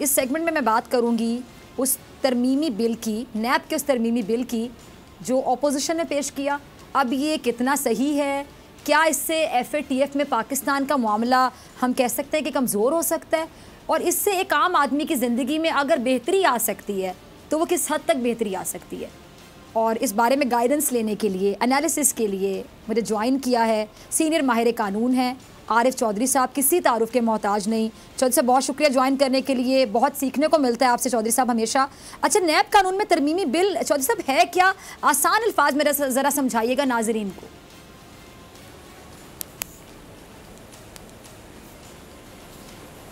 اس segment میں بات کروں گی اس ترمیمی بل کی، نیب کے اس ترمیمی بل کی جو اپوزیشن نے پیش کیا. اب یہ کتنا صحیح ہے؟ کیا اس سے ایف اے ٹی ایف میں پاکستان کا معاملہ ہم کہہ سکتے ہیں کہ کمزور ہو سکتا ہے؟ اور اس سے ایک عام آدمی کی زندگی میں اگر بہتری آ سکتی ہے تو وہ کس حد تک بہتری آ سکتی ہے؟ اور اس بارے میں گائیڈنس لینے کے لیے، انالیسس کے لیے مجھے جوائن کیا ہے سینئر ماہر قانون ہیں عارف چودھری صاحب. کسی تعارف کے محتاج نہیں. چودھری صاحب بہت شکریہ جوائن کرنے کے لیے، بہت سیکھنے کو ملتا ہے آپ سے چودھری صاحب ہمیشہ. اچھا، نیب قانون میں ترمیمی بل چودھری صاحب ہے کیا؟ آسان الفاظ میں ذرا سمجھائیے گا ناظرین کو.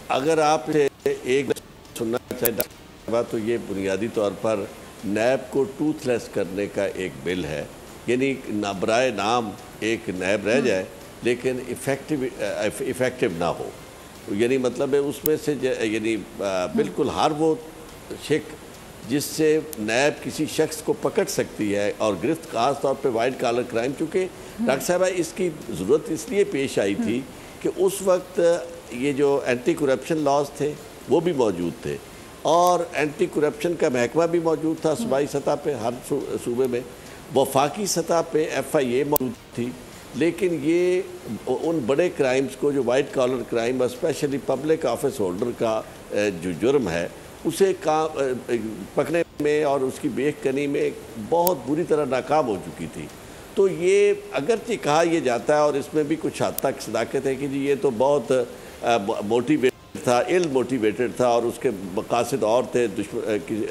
اگر آپ ایک سننا چاہیں تو یہ بنیادی طور پر نیب کو ٹوتھ لیس کرنے کا ایک بل ہے. یعنی برائے نام ایک نیب رہ جائے لیکن ایفیکٹو نہ ہو. یعنی مطلب ہے اس میں سے یعنی بالکل ہر وہ شک جس سے نیب کسی شخص کو پکڑ سکتی ہے اور گرفت خاص طور پہ وائٹ کالر کرائم. چونکہ ڈاکٹر صاحبہ اس کی ضرورت اس لیے پیش آئی تھی کہ اس وقت یہ جو اینٹی کرپشن لاز تھے وہ بھی موجود تھے اور اینٹی کرپشن کا محکمہ بھی موجود تھا صوبائی سطح پہ ہر صوبے میں. وفاقی سطح پہ ایف آئی اے موجود تھی. لیکن یہ ان بڑے کرائمز کو جو white collar crime especially public office holder کا جو جرم ہے اسے پکڑنے میں اور اس کی بیخ کنی میں بہت بری طرح ناکام ہو چکی تھی. تو یہ اگرچہ کہا یہ جاتا ہے اور اس میں بھی کچھ حد تک صداقت ہے کہ جی یہ تو بہت موٹیویٹڈ تھا، موٹیویٹڈ تھا اور اس کے مقاصد اور تھے،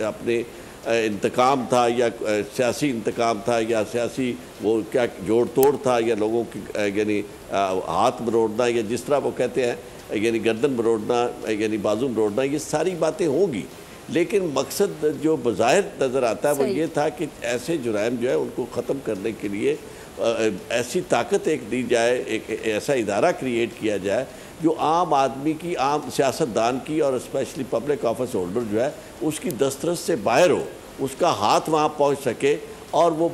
اپنے انتقام تھا یا سیاسی انتقام تھا یا سیاسی وہ کیا جوڑ توڑ تھا یا لوگوں کی یعنی ہاتھ مروڑنا یا جس طرح وہ کہتے ہیں یعنی گردن مروڑنا یعنی بازو مروڑنا، یہ ساری باتیں ہوں گی. لیکن مقصد جو بظاہر نظر آتا ہے وہ یہ تھا کہ ایسے جرائم جو ہے ان کو ختم کرنے کے لیے ایسی طاقت ایک دی جائے، ایک ایسا ادارہ کریٹ کیا جائے جو عام آدمی کی، عام سیاستدان کی اور اسپیشلی پبلک آفس ہولڈر جو ہے اس کی دسترس سے باہر ہو، اس کا ہاتھ وہاں پہنچ سکے اور وہ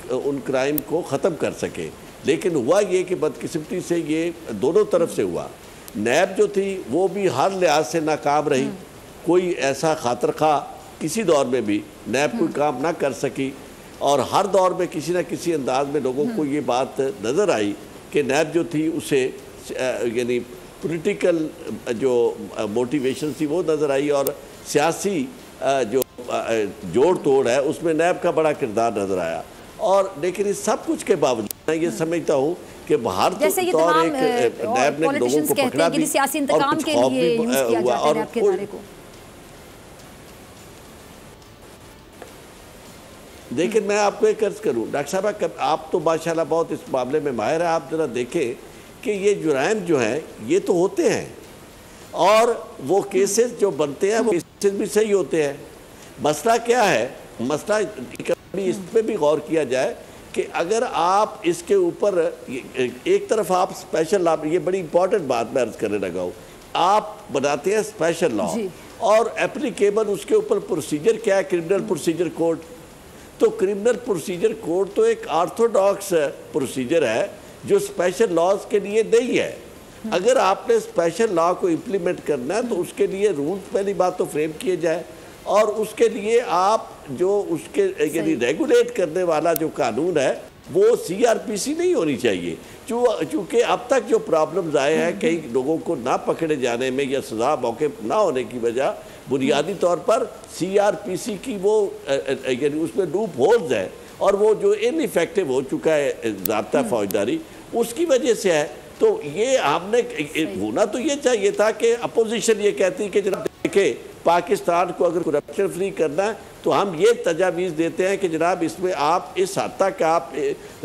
ان کرائم کو ختم کر سکے. لیکن ہوا یہ کہ بدقسمتی سے یہ دونوں طرف سے ہوا. نیب جو تھی وہ بھی ہر لحاظ سے ناکام رہی. کوئی ایسا خاطر خواہ کسی دور میں بھی نیب کوئی کام نہ کر سکی اور ہر دور میں کسی نہ کسی انداز میں لوگوں کو یہ بات نظر آئی کہ نیب جو تھی اسے یعنی پولیٹیکل جو موٹیویشن تھی وہ نظر آئی اور سیاسی جو جوڑ توڑ ہے اس میں نیب کا بڑا کردار نظر آیا. اور لیکن اس سب کچھ کے باوجود میں یہ سمجھتا ہوں کہ ہر طور ایک نیب نے لوگوں کو پکڑا بھی اور کچھ خوف بھی ہوا. اور لیکن میں آپ کو ایک عرض کروں ڈاکٹر صاحبہ، آپ تو ماشاءاللہ بہت اس معاملے میں ماہر ہیں. آپ ذرا دیکھیں کہ یہ جرائم جو ہیں یہ تو ہوتے ہیں اور وہ کیسز جو بنتے ہیں وہ کیسز بھی صحیح ہوتے ہیں. مسئلہ کیا ہے؟ مسئلہ کبھی اس پہ بھی غور کیا جائے کہ اگر آپ اس کے اوپر ایک طرف آپ اسپیشل لا، یہ بڑی امپورٹنٹ بات میں عرض کرنے لگا ہوں، آپ بناتے ہیں اسپیشل لا اور اپلیکیبل اس کے اوپر پروسیجر کیا ہے؟ Criminal procedure code. تو کرمنل پروسیجر کوڈ تو ایک آرتھوڈاکس پروسیجر ہے جو اسپیشل لاز کے لیے نہیں ہے. اگر آپ نے اسپیشل لا کو امپلیمنٹ کرنا ہے تو اس کے لیے رولز پہلی بات تو فریم کیے جائے اور اس کے لیے آپ جو اس کے یعنی ریگولیٹ کرنے والا جو قانون ہے وہ سی آر پی سی نہیں ہونی چاہیے. چونکہ اب تک جو پرابلمز آئے ہیں کئی لوگوں کو نہ پکڑے جانے میں یا سزا موقع نہ ہونے کی وجہ بنیادی طور پر سی آر پی سی کی وہ یعنی اس میں لوپ ہولز ہیں اور وہ جو ان ایفیکٹو ہو چکا ہے ضابطہ فوجداری اس کی وجہ سے ہے. تو یہ ہم نے ہونا تو یہ چاہیے تھا کہ اپوزیشن یہ کہتی کہ جناب دیکھیں پاکستان کو اگر کرپشن فری کرنا ہے تو ہم یہ تجاویز دیتے ہیں کہ جناب اس میں آپ اس حد تک آپ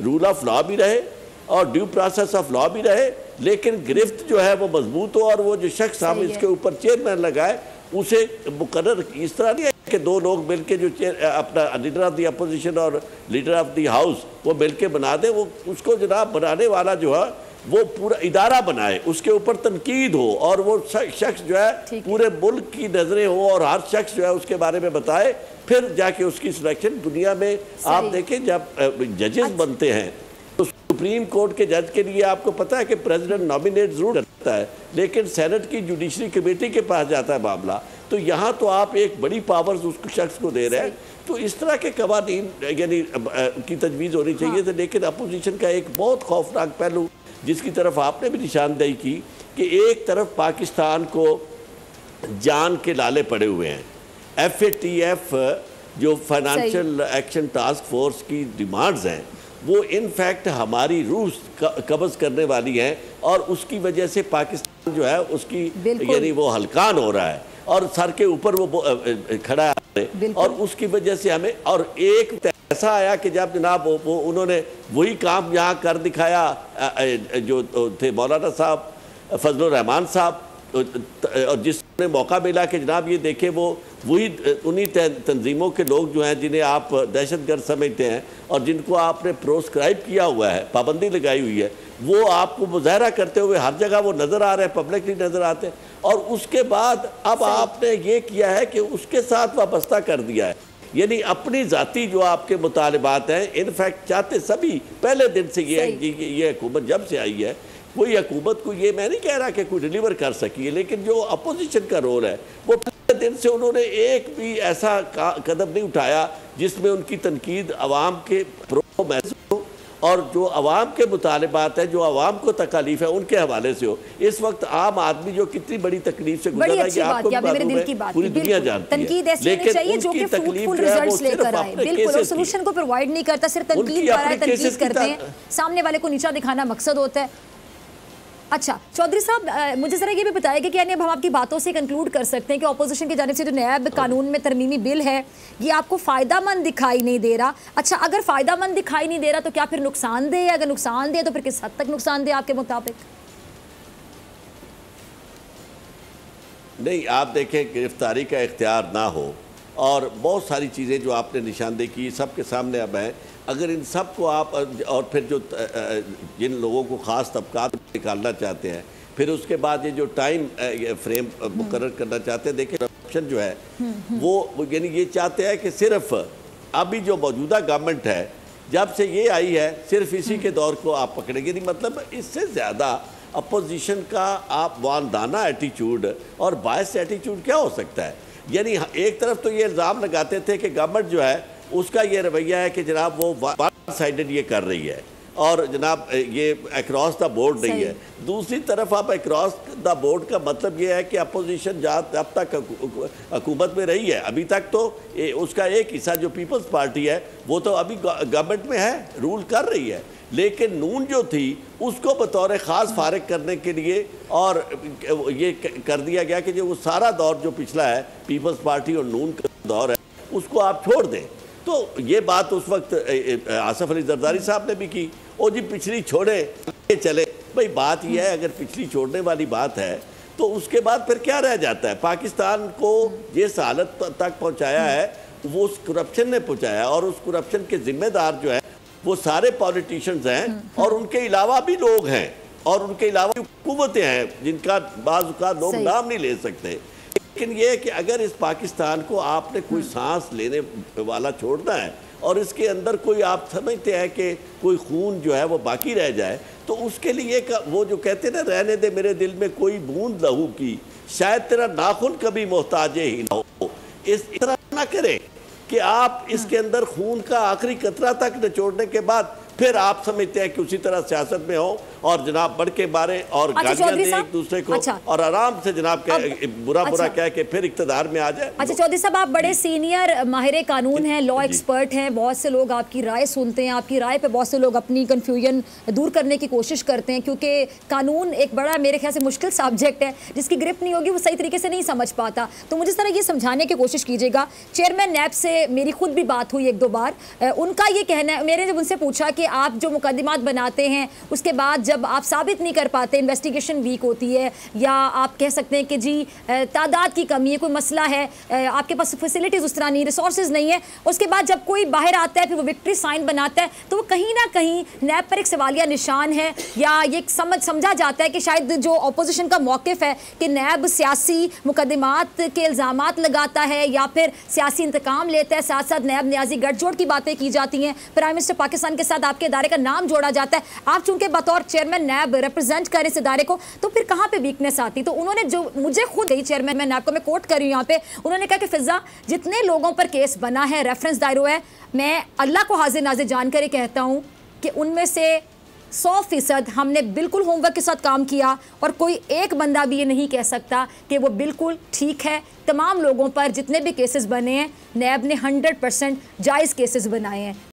رول آف لا بھی رہے اور ڈیو پروسیس آف لا بھی رہے لیکن گرفت جو ہے وہ مضبوط ہو اور وہ جو شخص ہم اس کے اوپر چیئرمین لگائے اسے مقرر اس طرح نہیں ہے کہ دو لوگ مل کے جو اپنا لیڈر آف دی اپوزیشن اور لیڈر آف دی ہاؤس وہ مل کے بنا دیں. وہ اس کو جناب بنانے والا جو ہے وہ پورا ادارہ بنائے، اس کے اوپر تنقید ہو اور وہ شخص جو ہے پورے ملک کی نظریں ہو اور ہر شخص جو ہے اس کے بارے میں بتائے، پھر جا کے اس کی سلیکشن. دنیا میں آپ دیکھیں جب ججز بنتے ہیں تو سپریم کورٹ کے جج کے لیے آپ کو پتہ ہے کہ پریزیڈنٹ نامینیٹ ضرور کرتا ہے لیکن سینٹ کی جوڈیشری کمیٹی کے پاس جاتا ہے معاملہ. تو یہاں تو آپ ایک بڑی پاورز اس شخص کو دے رہے ہیں. تو اس طرح کے قوانین یعنی کی تجویز ہونی چاہیے تھے. لیکن اپوزیشن کا ایک بہت خوفناک پہلو جس کی طرف آپ نے بھی نشاندہی کی کہ ایک طرف پاکستان کو جان کے لالے پڑے ہوئے ہیں. FATF جو فائنانشل ایکشن ٹاسک فورس کی ڈیمانڈز ہیں وہ ان فیکٹ ہماری روح قبض کرنے والی ہیں, اور اس کی وجہ سے پاکستان جو ہے اس کی یعنی وہ ہلکان ہو رہا ہے اور سر کے اوپر وہ کھڑا ہے, اور اس کی وجہ سے ہمیں اور ایک ایسا آیا کہ جب جناب انہوں نے وہی کام یہاں کر دکھایا جو تھے مولانا صاحب فضل الرحمان صاحب, اور جس نے موقع ملا کہ جناب یہ دیکھیں وہی انہی تنظیموں کے لوگ جو ہیں جنہیں آپ دہشت گرد سمجھتے ہیں اور جن کو آپ نے پروسکرائب کیا ہوا ہے, پابندی لگائی ہوئی ہے, وہ آپ کو مظاہرہ کرتے ہوئے ہر جگہ وہ نظر آ رہے ہیں, پبلکلی نظر آتے ہیں. اور اس کے بعد اب آپ نے یہ کیا ہے کہ اس کے ساتھ وابستہ کر دیا ہے, یعنی اپنی ذاتی جو آپ کے مطالبات ہیں انفیکٹ چاہتے سبھی پہلے دن سے یہ حکومت جب سے آئی ہے, کوئی حکومت کو یہ میں نہیں کہہ رہا کہ کوئی ڈیلیور کر سکی ہے, لیکن جو اپوزیشن کا رول ہے وہ پہلے دن سے انہوں نے ایک بھی ایسا قدم نہیں اٹھایا جس میں ان کی تنقید عوام کے پرو محض ہو اور جو عوام کے مطالبات ہیں, جو عوام کو تکالیف ہے, ان کے حوالے سے ہو. اس وقت عام آدمی جو کتنی بڑی تکلیف سے گزر رہا ہے یہ آپ کو معلوم ہے, پوری دنیا جانتی ہے, لیکن ان کی تکلیف جو ہے وہ صرف اپنے کیسز کی سولوشن کو پرووائڈ نہیں کرتا, صرف تنقید کر رہا ہے, تنقید کرتے ہیں, سامنے والے کو نیچا دکھانا مقصد ہوتا ہے. اچھا چودھری صاحب مجھے ذرا یہ بھی بتائے گا کہ یعنی اب ہم آپ کی باتوں سے کنکلوڈ کر سکتے ہیں کہ اپوزیشن کی جانب سے جو نیب قانون میں ترمیمی بل ہے یہ آپ کو فائدہ مند دکھائی نہیں دے رہا. اچھا اگر فائدہ مند دکھائی نہیں دے رہا تو کیا پھر نقصان دہ ہے؟ اگر نقصان دہ تو پھر کس حد تک نقصان دہ آپ کے مطابق؟ نہیں, آپ دیکھیں گرفتاری کا اختیار نہ ہو اور بہت ساری چیزیں جو آپ نے نشاندہی کی سب کے سامنے اب ہیں, اگر ان سب کو آپ اور پھر جو جن لوگوں کو خاص طبقات نکالنا چاہتے ہیں, پھر اس کے بعد یہ جو ٹائم فریم مقرر کرنا چاہتے ہیں, دیکھیں کرپشن جو ہے وہ یعنی یہ چاہتے ہیں کہ صرف ابھی جو موجودہ گورنمنٹ ہے جب سے یہ آئی ہے صرف اسی کے دور کو آپ پکڑیں گے. نہیں مطلب اس سے زیادہ اپوزیشن کا آپ واندانہ ایٹیچیوڈ اور باعث ایٹیچیوڈ کیا ہو سکتا ہے؟ یعنی ایک طرف تو یہ الزام لگاتے تھے کہ گورنمنٹ جو ہے اس کا یہ رویہ ہے کہ جناب وہ ون سائیڈڈ یہ کر رہی ہے اور جناب یہ اکراس دا بورڈ نہیں ہے. دوسری طرف آپ اکراس دا بورڈ کا مطلب یہ ہے کہ اپوزیشن جب تک حکومت میں رہی ہے ابھی تک تو اس کا ایک حصہ جو پیپلز پارٹی ہے وہ تو ابھی گورنمنٹ میں ہے, رول کر رہی ہے, لیکن نون جو تھی اس کو بطور خاص فارغ کرنے کے لیے اور یہ کر دیا گیا کہ جو وہ سارا دور جو پچھلا ہے پیپلز پارٹی اور نون کا دور ہے اس کو آپ چھوڑ دیں. تو یہ بات اس وقت آصف علی زرداری صاحب نے بھی کی, او جی پچھلی چھوڑے چلے. بھئی بات یہ ہے اگر پچھلی چھوڑنے والی بات ہے تو اس کے بعد پھر کیا رہ جاتا ہے؟ پاکستان کو جس حالت تک پہنچایا ہے وہ اس کرپشن نے پہنچایا, اور اس کرپشن کے ذمہ دار جو ہے وہ سارے پولیٹیشنز ہیں اور ان کے علاوہ بھی لوگ ہیں اور ان کے علاوہ حکومتیں ہیں جن کا بعض اوقات لوگ نام نہیں لے سکتے. لیکن یہ کہ اگر اس پاکستان کو آپ نے کوئی سانس لینے والا چھوڑنا ہے اور اس کے اندر کوئی آپ سمجھتے ہیں کہ کوئی خون جو ہے وہ باقی رہ جائے, تو اس کے لیے وہ جو کہتے ہیں نا رہنے دے میرے دل میں کوئی بوند لہو کی, شاید تیرا ناخن کبھی محتاج ہی نہ ہو. اس طرح نہ کریں کہ آپ اس کے اندر خون کا آخری قطرہ تک نچوڑنے کے بعد پھر آپ سمجھتے ہیں کہ اسی طرح سیاست میں ہوں اور جناب بڑھ کے مارے اور گالیاں دیں ایک دوسرے کو اور آرام سے جناب برا کہہ کے پھر اقتدار میں آ جائے. اچھا چودھری صاحب آپ بڑے سینئر ماہر قانون ہیں, لا ایکسپرٹ ہیں, بہت سے لوگ آپ کی رائے سنتے ہیں, آپ کی رائے پہ بہت سے لوگ اپنی کنفیوژن دور کرنے کی کوشش کرتے ہیں کیونکہ قانون ایک بڑا میرے خیال سے مشکل سبجیکٹ ہے, جس کی گرپ نہیں ہوگی وہ صحیح طریقے سے نہیں سمجھ پاتا. تو مجھے ذرا یہ سمجھانے کی کوشش کیجیے گا, چیئرمین نیب سے میری خود بھی بات ہوئی ایک دو بار, ان کا یہ کہنا ہے, میں نے جب ان سے پوچھا کہ آپ جو مقدمات بناتے ہیں اس کے بعد جب آپ ثابت نہیں کر پاتے, انویسٹیگیشن ویک ہوتی ہے یا آپ کہہ سکتے ہیں کہ جی تعداد کی کمی ہے, کوئی مسئلہ ہے, آپ کے پاس فیسلٹیز اس طرح نہیں, ریسورسز نہیں ہے, اس کے بعد جب کوئی باہر آتا ہے پھر وہ وکٹری سائن بناتا ہے تو وہ کہیں نہ کہیں نیب پر ایک سوالیہ نشان ہے, یا یہ سمجھا جاتا ہے کہ شاید جو اپوزیشن کا موقف ہے کہ نیب سیاسی مقدمات کے الزامات لگاتا ہے یا پھر سیاسی انتقام لیتا ہے, ساتھ ساتھ نیب نیازی گٹھ جوڑ کی باتیں کی جاتی ہیں. پرائم منسٹر پاکستان کے ساتھ آپ کے ادارے کا نام جوڑا جاتا ہے, آپ چونکہ بطور چیئرمین نیب ریپرزینٹ کریں اس ادارے کو, تو پھر کہاں پہ ویکنیس آتی؟ تو انہوں نے جو مجھے خود گئی چیئرمین میں نیب کو میں کوٹ کر رہی ہوں یہاں پہ, انہوں نے کہا کہ فضا جتنے لوگوں پر کیس بنا ہے, ریفرنس دائر ہوا ہے, میں اللہ کو حاضر ناظر جان کر کہتا ہوں کہ ان میں سے 100% ہم نے بالکل ہوم ورک کے ساتھ کام کیا, اور کوئی ایک بندہ بھی یہ نہیں کہہ سکتا کہ وہ بالکل ٹھیک ہے. تمام لوگوں پر جتنے بھی کیسز بنے ہیں نیب نے 100% جائز کیسز بنائے ہیں.